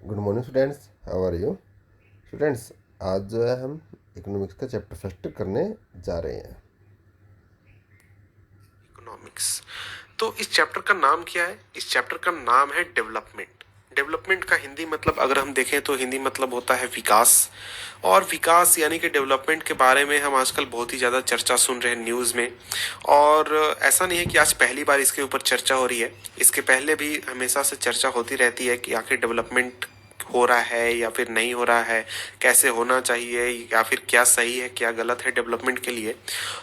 Good morning students, how are you students. आज जो है हम इकोनॉमिक्स का चैप्टर फर्स्ट करने जा रहे हैं। इकोनॉमिक्स। तो इस चैप्टर का नाम क्या है? इस चैप्टर का नाम है डेवलपमेंट। डेवलपमेंट का हिंदी मतलब अगर हम देखें तो हिंदी मतलब होता है विकास। और विकास यानी कि डेवलपमेंट के बारे में हम आजकल बहुत ही ज़्यादा चर्चा सुन रहे हैं न्यूज़ में। और ऐसा नहीं है कि आज पहली बार इसके ऊपर चर्चा हो रही है, इसके पहले भी हमेशा से चर्चा होती रहती है कि आखिर डेवलपमेंट हो रहा है या फिर नहीं हो रहा है, कैसे होना चाहिए या फिर क्या सही है क्या गलत है डेवलपमेंट के लिए।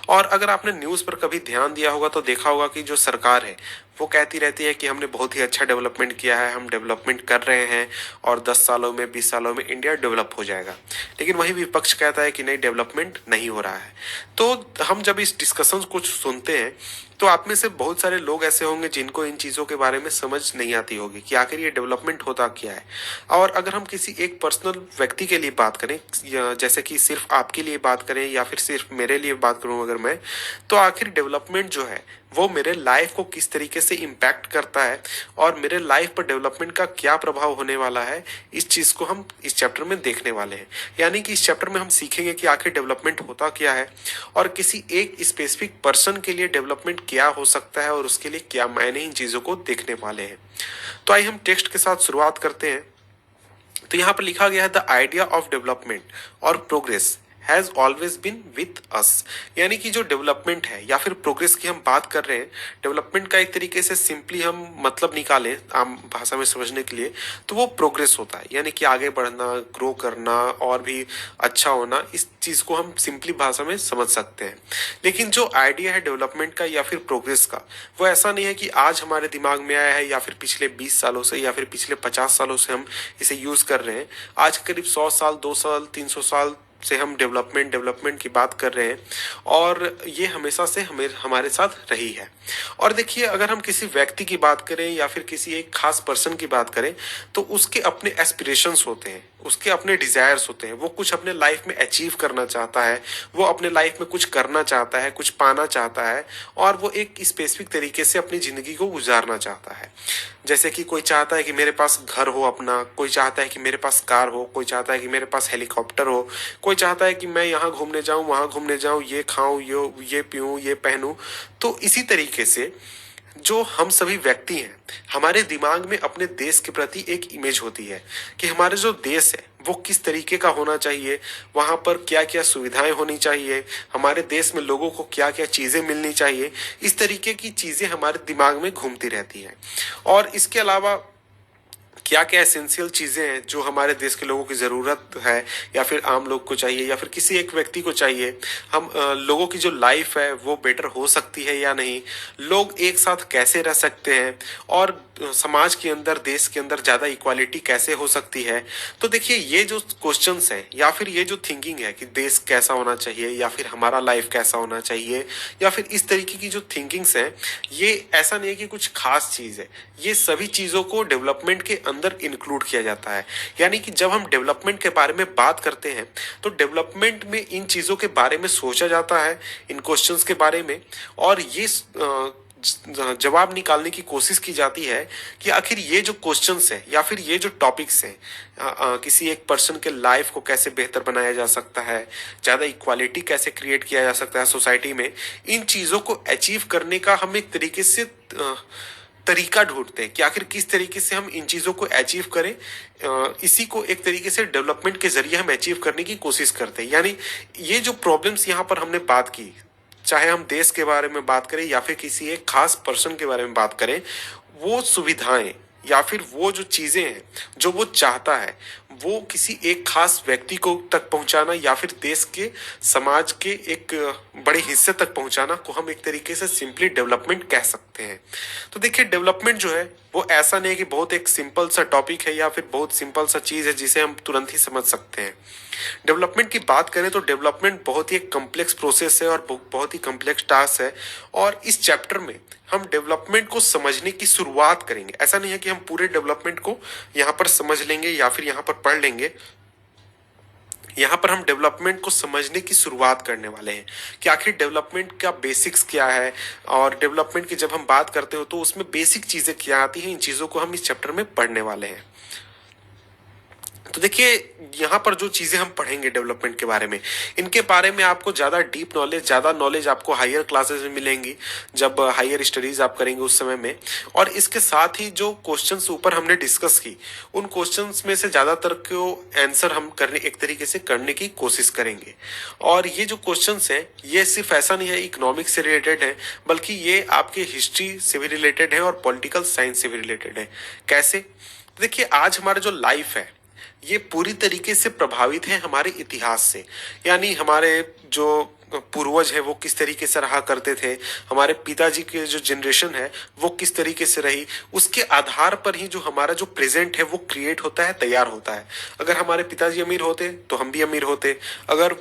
और अगर आपने न्यूज़ पर कभी ध्यान दिया होगा तो देखा होगा कि जो सरकार है वो कहती रहती है कि हमने बहुत ही अच्छा डेवलपमेंट किया है, हम डेवलपमेंट कर रहे हैं और 10 सालों में 20 सालों में इंडिया डेवलप हो जाएगा। लेकिन वही विपक्ष कहता है कि नहीं, डेवलपमेंट नहीं हो रहा है। तो हम जब इस डिस्कशन को सुनते हैं तो आप में से बहुत सारे लोग ऐसे होंगे जिनको इन चीज़ों के बारे में समझ नहीं आती होगी कि आखिर ये डेवलपमेंट होता क्या है। और अगर हम किसी एक पर्सनल व्यक्ति के लिए बात करें, या जैसे कि सिर्फ आपके लिए बात करें या फिर सिर्फ मेरे लिए बात करूं अगर मैं, तो आखिर डेवलपमेंट जो है वो मेरे लाइफ को किस तरीके से इम्पैक्ट करता है और मेरे लाइफ पर डेवलपमेंट का क्या प्रभाव होने वाला है, इस चीज़ को हम इस चैप्टर में देखने वाले हैं। यानी कि इस चैप्टर में हम सीखेंगे कि आखिर डेवलपमेंट होता क्या है और किसी एक स्पेसिफिक पर्सन के लिए डेवलपमेंट क्या हो सकता है और उसके लिए क्या मायने, इन चीज़ों को देखने वाले हैं। तो आइए हम टेक्स्ट के साथ शुरुआत करते हैं। तो यहाँ पर लिखा गया है द आइडिया ऑफ डेवलपमेंट और progress has always been with us. यानी कि जो डेवलपमेंट है या फिर प्रोग्रेस की हम बात कर रहे हैं, डेवलपमेंट का एक तरीके से सिंपली हम मतलब निकालें आम भाषा में समझने के लिए, तो वो प्रोग्रेस होता है। यानी कि आगे बढ़ना, ग्रो करना और भी अच्छा होना, इस चीज़ को हम सिंपली भाषा में समझ सकते हैं। लेकिन जो आइडिया है डेवलपमेंट का या फिर प्रोग्रेस का, वो ऐसा नहीं है कि आज हमारे दिमाग में आया है या फिर पिछले 20 सालों से या फिर पिछले 50 सालों से हम इसे यूज़ कर रहे हैं। आज करीब 100 साल, 2 साल, 300 साल से हम डेवलपमेंट डेवलपमेंट की बात कर रहे हैं और ये हमेशा से हमें हमारे साथ रही है। और देखिए, अगर हम किसी व्यक्ति की बात करें या फिर किसी एक खास पर्सन की बात करें तो उसके अपने एस्पिरेशंस होते हैं, उसके अपने डिजायर्स होते हैं, वो कुछ अपने लाइफ में अचीव करना चाहता है, वो अपने लाइफ में कुछ करना चाहता है, कुछ पाना चाहता है और वो एक स्पेसिफिक तरीके से अपनी जिंदगी को गुजारना चाहता है। जैसे कि कोई चाहता है कि मेरे पास घर हो अपना, कोई चाहता है कि मेरे पास कार हो, कोई चाहता है कि मेरे पास हेलीकॉप्टर हो, कोई चाहता है कि मैं यहाँ घूमने जाऊँ, वहाँ घूमने जाऊँ, ये खाऊं, ये पीऊँ, ये पहनूं। तो इसी तरीके से जो हम सभी व्यक्ति हैं, हमारे दिमाग में अपने देश के प्रति एक इमेज होती है कि हमारे जो देश है वो किस तरीके का होना चाहिए, वहाँ पर क्या क्या सुविधाएं होनी चाहिए, हमारे देश में लोगों को क्या क्या चीज़ें मिलनी चाहिए। इस तरीके की चीज़ें हमारे दिमाग में घूमती रहती हैं। और इसके अलावा क्या क्या एसेंशियल चीज़ें हैं जो हमारे देश के लोगों की ज़रूरत है या फिर आम लोग को चाहिए या फिर किसी एक व्यक्ति को चाहिए। हम लोगों की जो लाइफ है वो बेटर हो सकती है या नहीं, लोग एक साथ कैसे रह सकते हैं और समाज के अंदर, देश के अंदर ज़्यादा इक्वालिटी कैसे हो सकती है। तो देखिए, ये जो क्वेश्चंस हैं या फिर ये जो थिंकिंग है कि देश कैसा होना चाहिए या फिर हमारा लाइफ कैसा होना चाहिए या फिर इस तरीके की जो थिंकिंग्स हैं, ये ऐसा नहीं है कि कुछ खास चीज़ है। ये सभी चीज़ों को डेवलपमेंट के अंदर इंक्लूड किया जाता है। यानी कि जब हम डेवलपमेंट के बारे में बात करते हैं तो डेवलपमेंट में इन चीज़ों के बारे में सोचा जाता है, इन क्वेश्चंस के बारे में, और ये जवाब निकालने की कोशिश की जाती है कि आखिर ये जो क्वेश्चंस हैं या फिर ये जो टॉपिक्स हैं, किसी एक पर्सन के लाइफ को कैसे बेहतर बनाया जा सकता है, ज़्यादा इक्वालिटी कैसे क्रिएट किया जा सकता है सोसाइटी में, इन चीज़ों को अचीव करने का हम एक तरीके से तरीका ढूंढते हैं कि आखिर किस तरीके से हम इन चीज़ों को अचीव करें। इसी को एक तरीके से डेवलपमेंट के जरिए हम अचीव करने की कोशिश करते हैं। यानी ये जो प्रॉब्लम्स यहाँ पर हमने बात की, चाहे हम देश के बारे में बात करें या फिर किसी एक खास पर्सन के बारे में बात करें, वो सुविधाएं या फिर वो जो चीज़ें हैं जो वो चाहता है, वो किसी एक खास व्यक्ति को तक पहुंचाना या फिर देश के, समाज के एक बड़े हिस्से तक पहुंचाना को हम एक तरीके से सिंपली डेवलपमेंट कह सकते हैं। तो देखिए, डेवलपमेंट जो है वो ऐसा नहीं है कि बहुत एक सिंपल सा टॉपिक है या फिर बहुत सिंपल सा चीज़ है जिसे हम तुरंत ही समझ सकते हैं। डेवलपमेंट की बात करें तो डेवलपमेंट बहुत ही एक कम्प्लेक्स प्रोसेस है और बहुत ही कम्प्लेक्स टास्क है। और इस चैप्टर में हम डेवलपमेंट को समझने की शुरुआत करेंगे। ऐसा नहीं है कि हम पूरे डेवलपमेंट को यहाँ पर समझ लेंगे या फिर यहाँ पर पढ़ लेंगे। यहाँ पर हम डेवलपमेंट को समझने की शुरुआत करने वाले हैं कि आखिर डेवलपमेंट का बेसिक्स क्या है, और डेवलपमेंट की जब हम बात करते हो तो उसमें बेसिक चीज़ें क्या आती हैं, इन चीज़ों को हम इस चैप्टर में पढ़ने वाले हैं। तो देखिए यहाँ पर जो चीजें हम पढ़ेंगे डेवलपमेंट के बारे में, इनके बारे में आपको ज्यादा डीप नॉलेज, ज्यादा नॉलेज आपको हायर क्लासेस में मिलेंगी, जब हायर स्टडीज आप करेंगे उस समय में। और इसके साथ ही जो क्वेश्चंस ऊपर हमने डिस्कस की, उन क्वेश्चंस में से ज्यादातर को आंसर हम करने एक तरीके से करने की कोशिश करेंगे। और ये जो क्वेश्चंस हैं, ये सिर्फ ऐसा नहीं है इकोनॉमिक्स से रिलेटेड है, बल्कि ये आपके हिस्ट्री से भी रिलेटेड है और पॉलिटिकल साइंस से भी रिलेटेड है। कैसे? देखिए आज हमारा जो लाइफ है, ये पूरी तरीके से प्रभावित है हमारे इतिहास से। यानी हमारे जो पूर्वज है वो किस तरीके से रहा करते थे, हमारे पिताजी के जो जनरेशन है वो किस तरीके से रही, उसके आधार पर ही जो हमारा जो प्रेजेंट है वो क्रिएट होता है, तैयार होता है। अगर हमारे पिताजी अमीर होते तो हम भी अमीर होते, अगर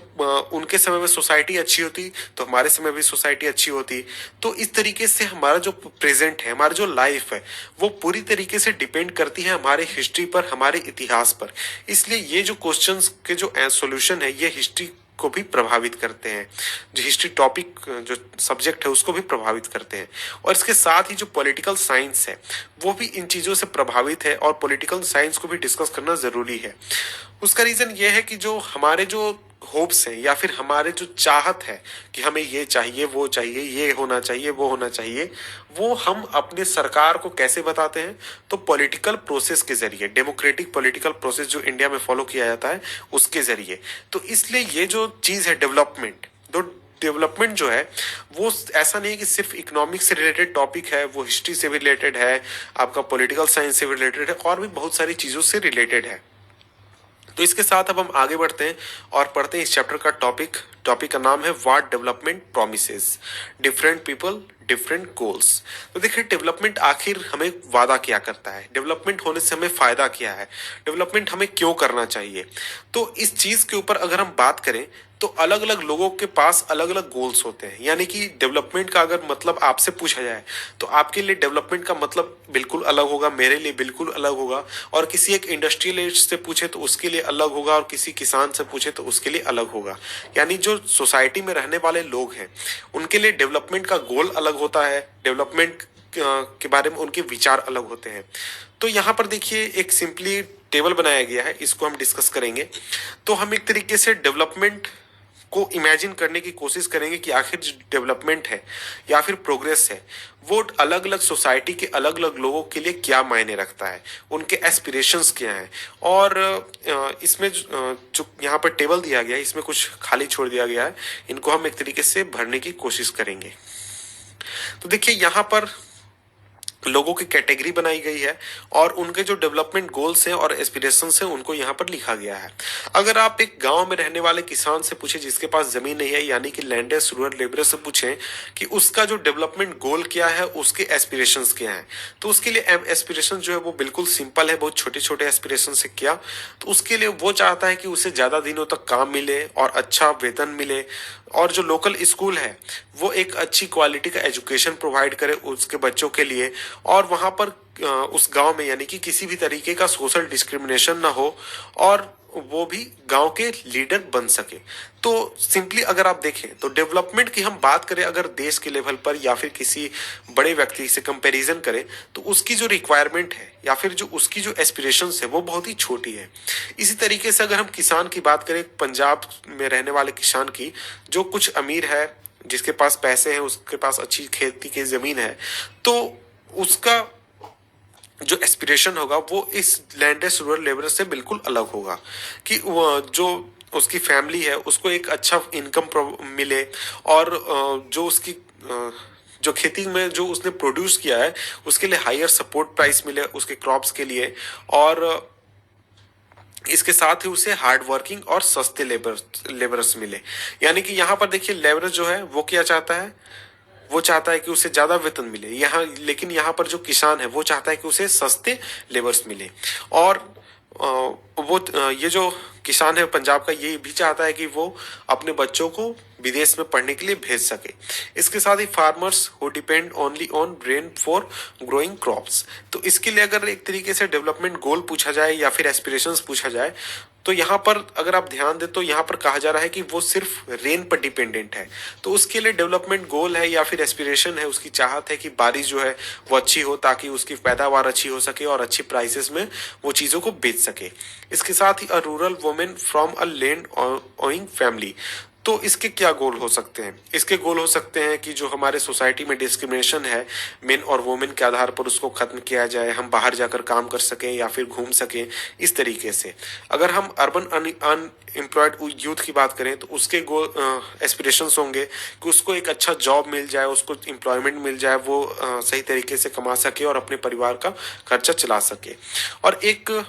उनके समय में सोसाइटी अच्छी होती तो हमारे समय भी सोसाइटी अच्छी होती। तो इस तरीके से हमारा जो प्रेजेंट है, हमारी जो लाइफ है, वो पूरी तरीके से डिपेंड करती है हमारे हिस्ट्री पर, हमारे इतिहास पर। इसलिए ये जो क्वेश्चंस के जो सॉल्यूशन है, ये हिस्ट्री को भी प्रभावित करते हैं, जो हिस्ट्री टॉपिक जो सब्जेक्ट है उसको भी प्रभावित करते हैं। और इसके साथ ही जो पॉलिटिकल साइंस है वो भी इन चीज़ों से प्रभावित है, और पॉलिटिकल साइंस को भी डिस्कस करना ज़रूरी है। उसका रीज़न ये है कि जो हमारे जो होप्स हैं या फिर हमारे जो चाहत है कि हमें ये चाहिए, वो चाहिए, ये होना चाहिए, वो होना चाहिए, वो हम अपने सरकार को कैसे बताते हैं? तो पॉलिटिकल प्रोसेस के जरिए, डेमोक्रेटिक पॉलिटिकल प्रोसेस जो इंडिया में फॉलो किया जाता है उसके जरिए। तो इसलिए ये जो चीज़ है डेवलपमेंट, तो डेवलपमेंट जो है वो ऐसा नहीं है कि सिर्फ इकोनॉमिक्स से रिलेटेड टॉपिक है, वो हिस्ट्री से भी रिलेटेड है, आपका पॉलिटिकल साइंस से भी रिलेटेड है, और भी बहुत सारी चीज़ों से रिलेटेड है। तो इसके साथ अब हम आगे बढ़ते हैं और पढ़ते हैं इस चैप्टर का टॉपिक का नाम है what development promises, different people different goals. तो देखिए डेवलपमेंट आखिर हमें वादा क्या करता है, डेवलपमेंट होने से हमें फायदा क्या है, डेवलपमेंट हमें क्यों करना चाहिए। तो इस चीज के ऊपर अगर हम बात करें तो अलग अलग लोगों के पास अलग अलग गोल्स होते हैं। यानी कि डेवलपमेंट का अगर मतलब आपसे पूछा जाए तो आपके लिए डेवलपमेंट का मतलब बिल्कुल अलग होगा, मेरे लिए बिल्कुल अलग होगा, और किसी एक इंडस्ट्रियलिस्ट से पूछे तो उसके लिए अलग होगा, और किसी किसान से पूछे तो उसके लिए अलग होगा। यानी जो सोसाइटी में रहने वाले लोग हैं उनके लिए डेवलपमेंट का गोल अलग होता है, डेवलपमेंट के बारे में उनके विचार अलग होते हैं। तो यहाँ पर देखिए एक सिंपली टेबल बनाया गया है, इसको हम डिस्कस करेंगे। तो हम एक तरीके से डेवलपमेंट को इमेजिन करने की कोशिश करेंगे कि आखिर जो डेवलपमेंट है या फिर प्रोग्रेस है वो अलग अलग सोसाइटी के अलग अलग लोगों के लिए क्या मायने रखता है, उनके एस्पिरेशंस क्या हैं। और इसमें जो यहाँ पर टेबल दिया गया है इसमें कुछ खाली छोड़ दिया गया है, इनको हम एक तरीके से भरने की कोशिश करेंगे। तो देखिए यहाँ पर लोगों की कैटेगरी बनाई गई है और उनके जो डेवलपमेंट गोल्स हैं और एस्पिरेशंस हैं उनको यहाँ पर लिखा गया है। अगर आप एक गांव में रहने वाले किसान से पूछें जिसके पास जमीन नहीं है, यानी कि लैंडलेस रूरल लेबरर से पूछें कि उसका जो डेवलपमेंट गोल क्या है, उसके एस्पिरेशंस क्या हैं, तो उसके लिए एस्पिरेशन जो है वो बिल्कुल सिंपल है, बहुत छोटे छोटे एस्पिरेशन से। क्या? तो उसके लिए वो चाहता है कि उसे ज़्यादा दिनों तक काम मिले और अच्छा वेतन मिले, और जो लोकल स्कूल है वो एक अच्छी क्वालिटी का एजुकेशन प्रोवाइड करे उसके बच्चों के लिए, और वहाँ पर उस गांव में यानी कि किसी भी तरीके का सोशल डिस्क्रिमिनेशन ना हो, और वो भी गांव के लीडर बन सके। तो सिंपली अगर आप देखें तो डेवलपमेंट की हम बात करें अगर देश के लेवल पर या फिर किसी बड़े व्यक्ति से कंपैरिजन करें तो उसकी जो रिक्वायरमेंट है या फिर जो उसकी जो एस्पिरेशंस है वो बहुत ही छोटी है। इसी तरीके से अगर हम किसान की बात करें, पंजाब में रहने वाले किसान की, जो कुछ अमीर है, जिसके पास पैसे हैं, उसके पास अच्छी खेती की ज़मीन है, तो उसका जो एस्पिरेशन होगा वो इस लैंडलेस रूरल लेबरर से बिल्कुल अलग होगा कि वो जो उसकी फैमिली है उसको एक अच्छा इनकम मिले, और जो उसकी जो खेती में जो उसने प्रोड्यूस किया है उसके लिए हायर सपोर्ट प्राइस मिले उसके क्रॉप्स के लिए, और इसके साथ ही उसे हार्ड वर्किंग और सस्ते लेबरर्स मिले। यानी कि यहाँ पर देखिए लेबर जो है वो क्या चाहता है, वो चाहता है कि उसे ज्यादा वेतन मिले यहाँ, लेकिन यहाँ पर जो किसान है वो चाहता है कि उसे सस्ते लेबर्स मिले। और ये जो किसान है पंजाब का ये भी चाहता है कि वो अपने बच्चों को विदेश में पढ़ने के लिए भेज सके। इसके साथ ही farmers who depend only on rain for growing crops. तो इसके लिए अगर एक तरीके से डेवलपमेंट गोल पूछा जाए या फिर एस्पिरेशंस पूछा जाए तो यहाँ पर अगर आप ध्यान दें तो यहाँ पर कहा जा रहा है कि वो सिर्फ रेन पर डिपेंडेंट है। तो उसके लिए डेवलपमेंट गोल है या फिर एस्पिरेशन है, उसकी चाहत है कि बारिश जो है वो अच्छी हो ताकि उसकी पैदावार अच्छी हो सके और अच्छी प्राइसेस में वो चीज़ों को बेच सके। इसके साथ ही a rural women from a land owing family. तो इसके क्या गोल हो सकते हैं? इसके गोल हो सकते हैं कि जो हमारे सोसाइटी में डिस्क्रिमिनेशन है मेन और वुमेन के आधार पर, उसको खत्म किया जाए, हम बाहर जाकर काम कर सकें या फिर घूम सकें इस तरीके से। अगर हम अर्बन अनएम्प्लॉयड यूथ की बात करें तो उसके गोल एस्पिरेशंस होंगे कि उसको एक अच्छा जॉब मिल जाए, उसको एम्प्लॉयमेंट मिल जाए, वो सही तरीके से कमा सके और अपने परिवार का खर्चा चला सके। और एक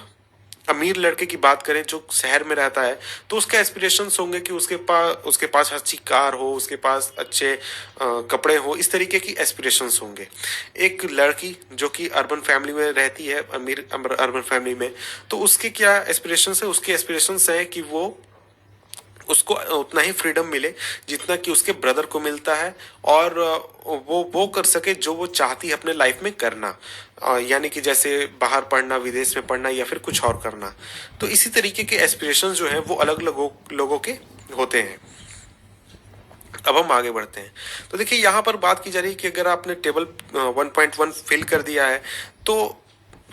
अमीर लड़के की बात करें जो शहर में रहता है तो उसके एस्पिरेशंस होंगे कि उसके पास अच्छी कार हो, उसके पास अच्छे कपड़े हो, इस तरीके की एस्पिरेशंस होंगे। एक लड़की जो कि अर्बन फैमिली में रहती है, अमीर अर्बन फैमिली में, तो उसके क्या एस्पिरेशंस है? उसके एस्पिरेशंस है कि उसको उतना ही फ्रीडम मिले जितना कि उसके ब्रदर को मिलता है, और वो कर सके जो वो चाहती है अपने लाइफ में करना, यानी कि जैसे बाहर पढ़ना, विदेश में पढ़ना या फिर कुछ और करना। तो इसी तरीके के एस्पिरेशंस जो हैं वो अलग लोगों के होते हैं। अब हम आगे बढ़ते हैं। तो देखिए यहाँ पर बात की जा रही है कि अगर आपने टेबल 1.1 फिल कर दिया है तो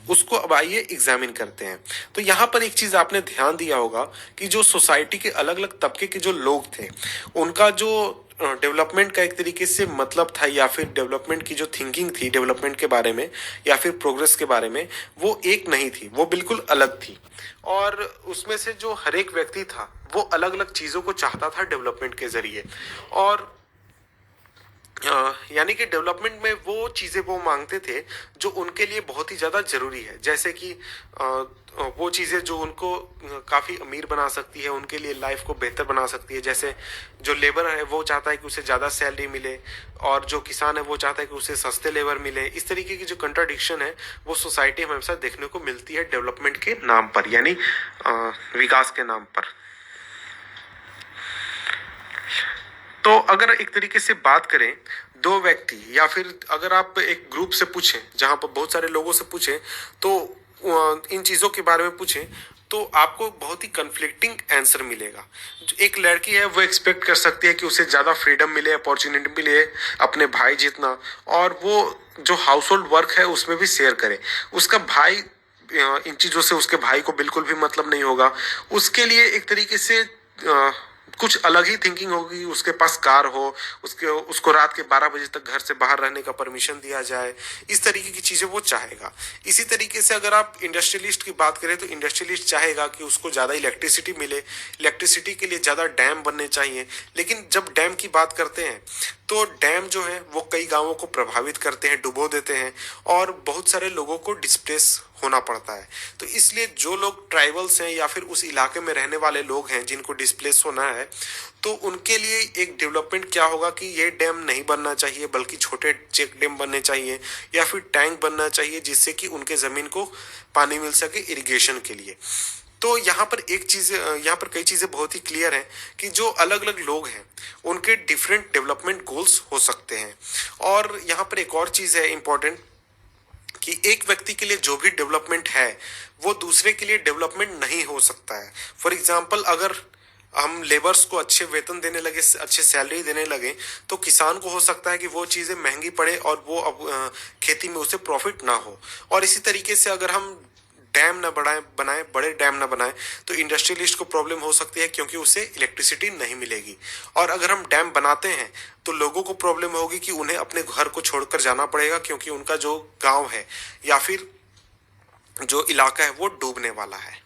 उसको अब आइए एग्जामिन करते हैं। तो यहाँ पर एक चीज आपने ध्यान दिया होगा कि जो सोसाइटी के अलग अलग तबके के जो लोग थे, उनका जो डेवलपमेंट का एक तरीके से मतलब था, या फिर डेवलपमेंट की जो थिंकिंग थी डेवलपमेंट के बारे में या फिर प्रोग्रेस के बारे में, वो एक नहीं थी, वो बिल्कुल अलग थी। और उसमें से जो हर एक व्यक्ति था वो अलग अलग चीज़ों को चाहता था डेवलपमेंट के जरिए। और यानी कि डेवलपमेंट में वो चीज़ें वो मांगते थे जो उनके लिए बहुत ही ज़्यादा ज़रूरी है, जैसे कि वो चीज़ें जो उनको काफ़ी अमीर बना सकती है, उनके लिए लाइफ को बेहतर बना सकती है। जैसे जो लेबर है वो चाहता है कि उसे ज़्यादा सैलरी मिले, और जो किसान है वो चाहता है कि उसे सस्ते लेबर मिले। इस तरीके की जो कंट्राडिक्शन है वो सोसाइटी में हमेशा देखने को मिलती है डेवलपमेंट के नाम पर, यानी विकास के नाम पर। तो अगर एक तरीके से बात करें, दो व्यक्ति या फिर अगर आप एक ग्रुप से पूछें, जहां पर बहुत सारे लोगों से पूछें, तो इन चीज़ों के बारे में पूछें तो आपको बहुत ही कन्फ्लिक्टिंग आंसर मिलेगा। जो एक लड़की है वो एक्सपेक्ट कर सकती है कि उसे ज़्यादा फ्रीडम मिले, अपॉर्चुनिटी मिले अपने भाई जितना, और वो जो हाउस होल्ड वर्क है उसमें भी शेयर करे। उसका भाई इन चीज़ों से उसके भाई को बिल्कुल भी मतलब नहीं होगा। उसके लिए एक तरीके से कुछ अलग ही थिंकिंग होगी। उसके पास कार हो, उसको रात के 12 बजे तक घर से बाहर रहने का परमिशन दिया जाए, इस तरीके की चीज़ें वो चाहेगा। इसी तरीके से अगर आप इंडस्ट्रियलिस्ट की बात करें तो इंडस्ट्रियलिस्ट चाहेगा कि उसको ज़्यादा इलेक्ट्रिसिटी मिले, इलेक्ट्रिसिटी के लिए ज़्यादा डैम बनने चाहिए। लेकिन जब डैम की बात करते हैं तो डैम जो है वो कई गांवों को प्रभावित करते हैं, डुबो देते हैं, और बहुत सारे लोगों को डिस्प्लेस होना पड़ता है। तो इसलिए जो लोग ट्राइबल्स हैं या फिर उस इलाके में रहने वाले लोग हैं जिनको डिस्प्लेस होना है, तो उनके लिए एक डेवलपमेंट क्या होगा कि ये डैम नहीं बनना चाहिए, बल्कि छोटे चेक डैम बनने चाहिए या फिर टैंक बनना चाहिए, जिससे कि उनके ज़मीन को पानी मिल सके इरिगेशन के लिए। तो यहाँ पर यहाँ पर कई चीज़ें बहुत ही क्लियर हैं कि जो अलग अलग लोग हैं उनके डिफरेंट डेवलपमेंट गोल्स हो सकते हैं। और यहाँ पर एक और चीज़ है इम्पोर्टेंट, कि एक व्यक्ति के लिए जो भी डेवलपमेंट है वो दूसरे के लिए डेवलपमेंट नहीं हो सकता है। फॉर एग्जाम्पल, अगर हम लेबर्स को अच्छे वेतन देने लगे, अच्छे सैलरी देने लगे, तो किसान को हो सकता है कि वो चीज़ें महंगी पड़े और वो अब खेती में उसे प्रॉफिट ना हो। और इसी तरीके से अगर हम डैम ना बनाए, बड़े डैम ना बनाए, तो इंडस्ट्रियलिस्ट को प्रॉब्लम हो सकती है क्योंकि उसे इलेक्ट्रिसिटी नहीं मिलेगी। और अगर हम डैम बनाते हैं तो लोगों को प्रॉब्लम होगी कि उन्हें अपने घर को छोड़कर जाना पड़ेगा, क्योंकि उनका जो गांव है या फिर जो इलाका है वो डूबने वाला है।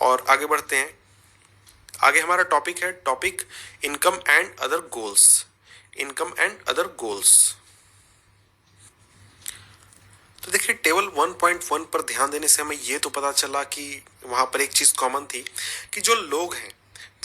और आगे बढ़ते हैं। आगे हमारा टॉपिक है, topic income and other goals. Income and other goals. तो देखिए टेबल 1.1 पर ध्यान देने से हमें ये तो पता चला कि वहाँ पर एक चीज़ कॉमन थी कि जो लोग हैं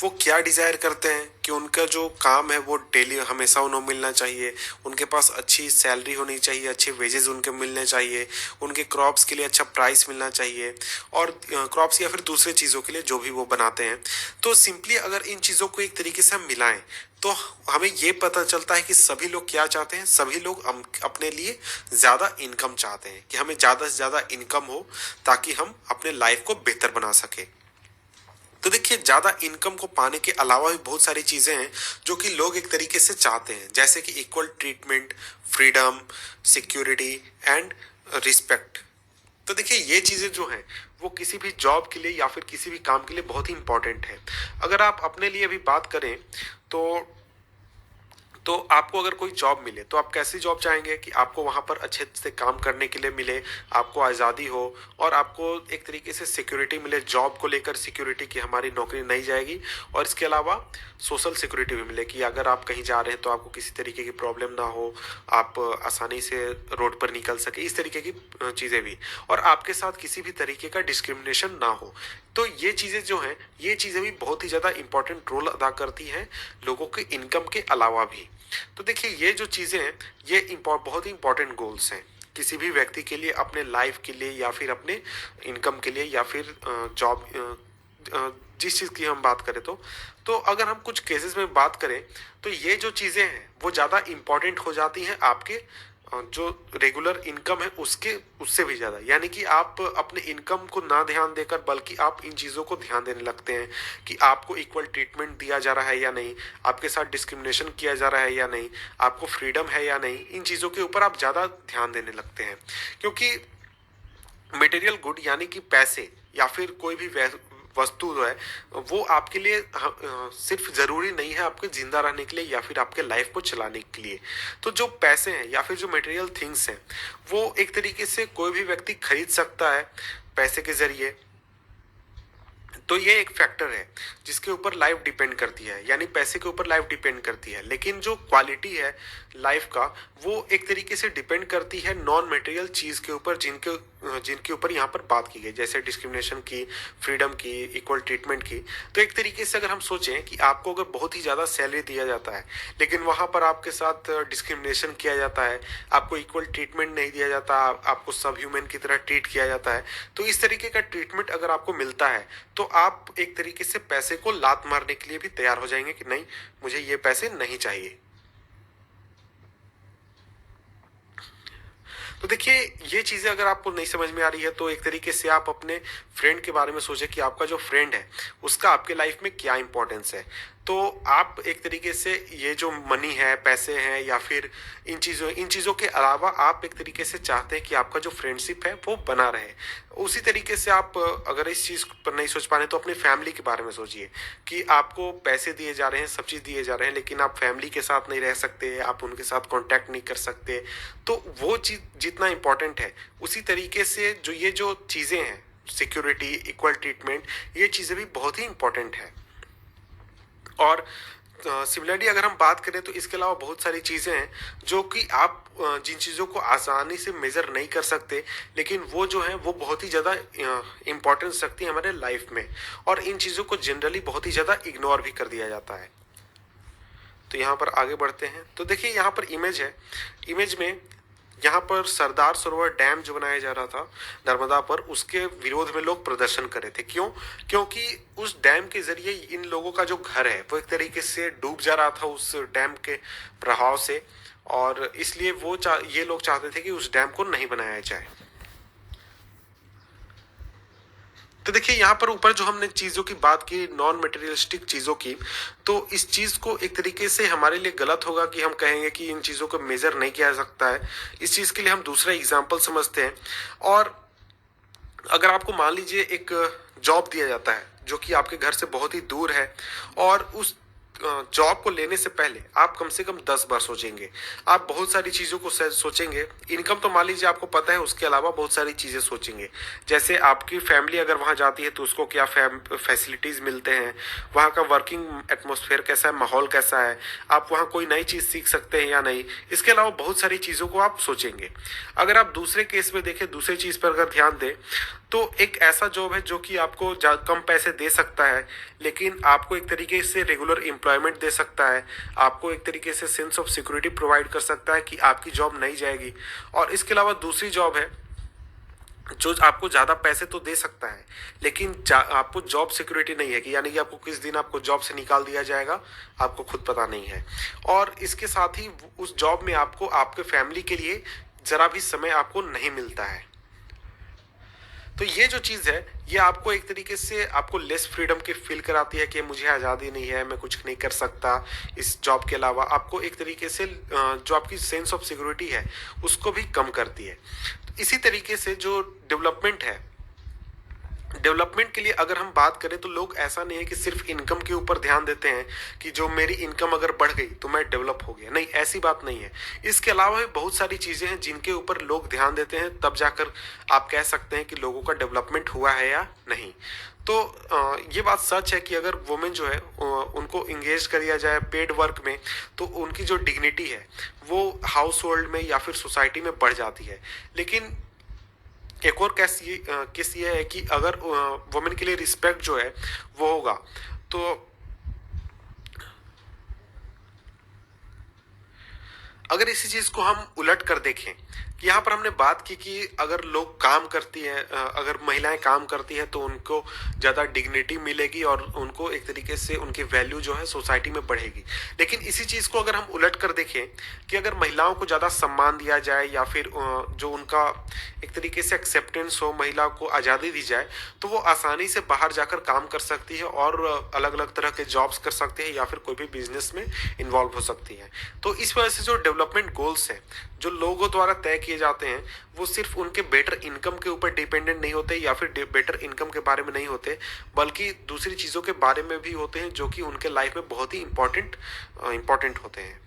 वो क्या डिज़ायर करते हैं कि उनका जो काम है वो डेली हमेशा उन्हें मिलना चाहिए, उनके पास अच्छी सैलरी होनी चाहिए, अच्छे वेजेस उनके मिलने चाहिए, उनके क्रॉप्स के लिए अच्छा प्राइस मिलना चाहिए, और क्रॉप्स या फिर दूसरे चीज़ों के लिए जो भी वो बनाते हैं। तो सिंपली अगर इन चीज़ों को एक तरीके से हम मिलाएं तो हमें ये पता चलता है कि सभी लोग क्या चाहते हैं। सभी लोग अपने लिए ज़्यादा इनकम चाहते हैं, कि हमें ज़्यादा से ज़्यादा इनकम हो ताकि हम अपने लाइफ को बेहतर बना सके। तो देखिए ज़्यादा इनकम को पाने के अलावा भी बहुत सारी चीज़ें हैं जो कि लोग एक तरीके से चाहते हैं, जैसे कि equal treatment, freedom, security and respect. तो देखिए ये चीज़ें जो हैं वो किसी भी जॉब के लिए या फिर किसी भी काम के लिए बहुत ही इंपॉर्टेंट है। अगर आप अपने लिए भी बात करें तो आपको अगर कोई जॉब मिले तो आप कैसी जॉब चाहेंगे कि आपको वहाँ पर अच्छे से काम करने के लिए मिले, आपको आज़ादी हो और आपको एक तरीके से सिक्योरिटी मिले, जॉब को लेकर सिक्योरिटी कि हमारी नौकरी नहीं जाएगी और इसके अलावा सोशल सिक्योरिटी भी मिले कि अगर आप कहीं जा रहे हैं तो आपको किसी तरीके की प्रॉब्लम ना हो, आप आसानी से रोड पर निकल सके, इस तरीके की चीज़ें भी, और आपके साथ किसी भी तरीके का डिस्क्रिमिनेशन ना हो। तो ये चीज़ें जो हैं ये चीज़ें भी बहुत ही ज़्यादा इंपॉर्टेंट रोल अदा करती हैं लोगों के इनकम के अलावा भी। तो देखिए ये जो चीज़ें हैं ये बहुत ही इंपॉर्टेंट गोल्स हैं किसी भी व्यक्ति के लिए, अपने लाइफ के लिए या फिर अपने इनकम के लिए या फिर जॉब, जिस चीज़ की हम बात करें तो अगर हम कुछ केसेस में बात करें तो ये जो चीज़ें हैं वो ज़्यादा इम्पॉर्टेंट हो जाती हैं आपके जो रेगुलर इनकम है उसके उससे भी ज़्यादा, यानी कि आप अपने इनकम को ना ध्यान देकर बल्कि आप इन चीज़ों को ध्यान देने लगते हैं कि आपको इक्वल ट्रीटमेंट दिया जा रहा है या नहीं, आपके साथ डिस्क्रिमिनेशन किया जा रहा है या नहीं, आपको फ्रीडम है या नहीं, इन चीज़ों के ऊपर आप ज़्यादा ध्यान देने लगते हैं। क्योंकि मटेरियल गुड यानी कि पैसे या फिर कोई भी वस्तु जो है वो आपके लिए सिर्फ ज़रूरी नहीं है आपके ज़िंदा रहने के लिए या फिर आपके लाइफ को चलाने के लिए। तो जो पैसे हैं या फिर जो मटेरियल थिंग्स हैं वो एक तरीके से कोई भी व्यक्ति खरीद सकता है पैसे के ज़रिए। तो ये एक फैक्टर है जिसके ऊपर लाइफ डिपेंड करती है, यानी पैसे के ऊपर लाइफ डिपेंड करती है, लेकिन जो क्वालिटी है लाइफ का वो एक तरीके से डिपेंड करती है नॉन मटेरियल चीज़ के ऊपर जिनके ऊपर यहाँ पर बात की गई, जैसे डिस्क्रिमिनेशन की, फ्रीडम की, इक्वल ट्रीटमेंट की। तो एक तरीके से अगर हम सोचें कि आपको अगर बहुत ही ज़्यादा सैलरी दिया जाता है लेकिन वहाँ पर आपके साथ डिस्क्रिमिनेशन किया जाता है, आपको इक्वल ट्रीटमेंट नहीं दिया जाता, आपको सब ह्यूमन की तरह ट्रीट किया जाता है, तो इस तरीके का ट्रीटमेंट अगर आपको मिलता है तो आप एक तरीके से पैसे को लात मारने के लिए भी तैयार हो जाएंगे कि नहीं, मुझे ये पैसे नहीं चाहिए। तो देखिए ये चीज़ें अगर आपको नहीं समझ में आ रही है तो एक तरीके से आप अपने फ्रेंड के बारे में सोचें कि आपका जो फ्रेंड है उसका आपके लाइफ में क्या इंपॉर्टेंस है। तो आप एक तरीके से ये जो मनी है, पैसे हैं या फिर इन चीज़ों के अलावा आप एक तरीके से चाहते हैं कि आपका जो फ्रेंडशिप है वो बना रहे। उसी तरीके से आप अगर इस चीज़ पर नहीं सोच पा रहे तो अपनी फैमिली के बारे में सोचिए कि आपको पैसे दिए जा रहे हैं, सब चीज़ दिए जा रहे हैं, लेकिन आप फैमिली के साथ नहीं रह सकते, आप उनके साथ कांटेक्ट नहीं कर सकते। तो वो चीज़ जितना इम्पोर्टेंट है उसी तरीके से जो चीज़ें हैं, सिक्योरिटी, इक्वल ट्रीटमेंट, ये चीज़ें भी बहुत ही इंपॉर्टेंट है। और सिमिलरली अगर हम बात करें तो इसके अलावा बहुत सारी चीज़ें हैं जो कि आप जिन चीज़ों को आसानी से मेज़र नहीं कर सकते लेकिन वो जो है वो बहुत ही ज़्यादा इम्पोर्टेंस रखती है हमारे लाइफ में, और इन चीज़ों को जनरली बहुत ही ज़्यादा इग्नोर भी कर दिया जाता है। तो यहाँ पर आगे बढ़ते हैं तो देखिए यहाँ पर इमेज है, इमेज में यहाँ पर सरदार सरोवर डैम जो बनाया जा रहा था नर्मदा पर, उसके विरोध में लोग प्रदर्शन कर रहे थे। क्यों? क्योंकि उस डैम के जरिए इन लोगों का जो घर है वो एक तरीके से डूब जा रहा था उस डैम के प्रभाव से, और इसलिए ये लोग चाहते थे कि उस डैम को नहीं बनाया जाए। तो देखिए यहाँ पर ऊपर जो हमने चीज़ों की बात की, नॉन मटेरियलिस्टिक चीज़ों की, तो इस चीज़ को एक तरीके से हमारे लिए गलत होगा कि हम कहेंगे कि इन चीज़ों को मेज़र नहीं किया जा सकता है। इस चीज़ के लिए हम दूसरा एग्जाम्पल समझते हैं। और अगर आपको मान लीजिए एक जॉब दिया जाता है जो कि आपके घर से बहुत ही दूर है, और उस जॉब को लेने से पहले आप कम से कम 10 बार सोचेंगे, आप बहुत सारी चीज़ों को सोचेंगे। इनकम तो मान लीजिए आपको पता है, उसके अलावा बहुत सारी चीज़ें सोचेंगे, जैसे आपकी फैमिली अगर वहाँ जाती है तो उसको क्या फैसिलिटीज़ मिलते हैं, वहाँ का वर्किंग एटमॉस्फेयर कैसा है, माहौल कैसा है, आप वहाँ कोई नई चीज़ सीख सकते हैं या नहीं, इसके अलावा बहुत सारी चीज़ों को आप सोचेंगे। अगर आप दूसरे केस में देखें, दूसरी चीज़ पर अगर ध्यान दें तो एक ऐसा जॉब है जो कि आपको कम पैसे दे सकता है लेकिन आपको एक तरीके से रेगुलर एम्प्लॉयमेंट दे सकता है, आपको एक तरीके से सेंस ऑफ सिक्योरिटी प्रोवाइड कर सकता है कि आपकी जॉब नहीं जाएगी। और इसके अलावा दूसरी जॉब है जो आपको ज़्यादा पैसे तो दे सकता है लेकिन आपको जॉब सिक्योरिटी नहीं है, कि यानी कि आपको किस दिन आपको जॉब से निकाल दिया जाएगा आपको खुद पता नहीं है। और इसके साथ ही उस जॉब में आपको आपके फैमिली के लिए ज़रा भी समय आपको नहीं मिलता है। तो ये जो चीज़ है, ये आपको एक तरीके से आपको लेस फ्रीडम की फील कराती है कि मुझे आज़ादी नहीं है, मैं कुछ नहीं कर सकता इस जॉब के अलावा। आपको एक तरीके से जो आपकी सेंस ऑफ सिक्योरिटी है उसको भी कम करती है। तो इसी तरीके से जो डेवलपमेंट है, डेवलपमेंट के लिए अगर हम बात करें तो लोग ऐसा नहीं है कि सिर्फ इनकम के ऊपर ध्यान देते हैं कि जो मेरी इनकम अगर बढ़ गई तो मैं डेवलप हो गया। नहीं, ऐसी बात नहीं है। इसके अलावा भी बहुत सारी चीज़ें हैं जिनके ऊपर लोग ध्यान देते हैं, तब जाकर आप कह सकते हैं कि लोगों का डेवलपमेंट हुआ है या नहीं। तो ये बात सच है कि अगर वुमेन जो है उनको इंगेज किया जाए पेड वर्क में, तो उनकी जो डिग्निटी है वो हाउस होल्ड में या फिर सोसाइटी में बढ़ जाती है। लेकिन एक और केस ये है कि अगर वुमेन के लिए रिस्पेक्ट जो है वो होगा, तो अगर इसी चीज को हम उलट कर देखें कि यहाँ पर हमने बात की कि अगर लोग काम करती हैं, अगर महिलाएं काम करती हैं तो उनको ज़्यादा डिग्निटी मिलेगी और उनको एक तरीके से उनकी वैल्यू जो है सोसाइटी में बढ़ेगी। लेकिन इसी चीज़ को अगर हम उलट कर देखें कि अगर महिलाओं को ज़्यादा सम्मान दिया जाए या फिर जो उनका एक तरीके से एक्सेप्टेंस हो, महिला को आज़ादी दी जाए, तो वो आसानी से बाहर जाकर काम कर सकती है और अलग अलग तरह के जॉब्स कर सकते हैं या फिर कोई भी बिजनेस में इन्वॉल्व हो सकती है। तो इस वजह से जो डेवलपमेंट गोल्स हैं जो लोगों द्वारा तय किए जाते हैं, वो सिर्फ उनके बेटर इनकम के ऊपर डिपेंडेंट नहीं होते या फिर बेटर इनकम के बारे में नहीं होते, बल्कि दूसरी चीज़ों के बारे में भी होते हैं जो कि उनके लाइफ में बहुत ही इंपॉर्टेंट होते हैं।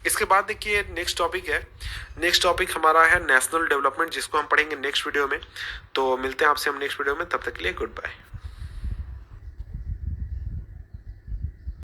इसके बाद देखिए नेक्स्ट टॉपिक है। नेक्स्ट टॉपिक हमारा है नेशनल डेवलपमेंट, जिसको हम पढ़ेंगे नेक्स्ट वीडियो में। तो मिलते हैं आपसे हम नेक्स्ट वीडियो में, तब तक के लिए गुड बाय।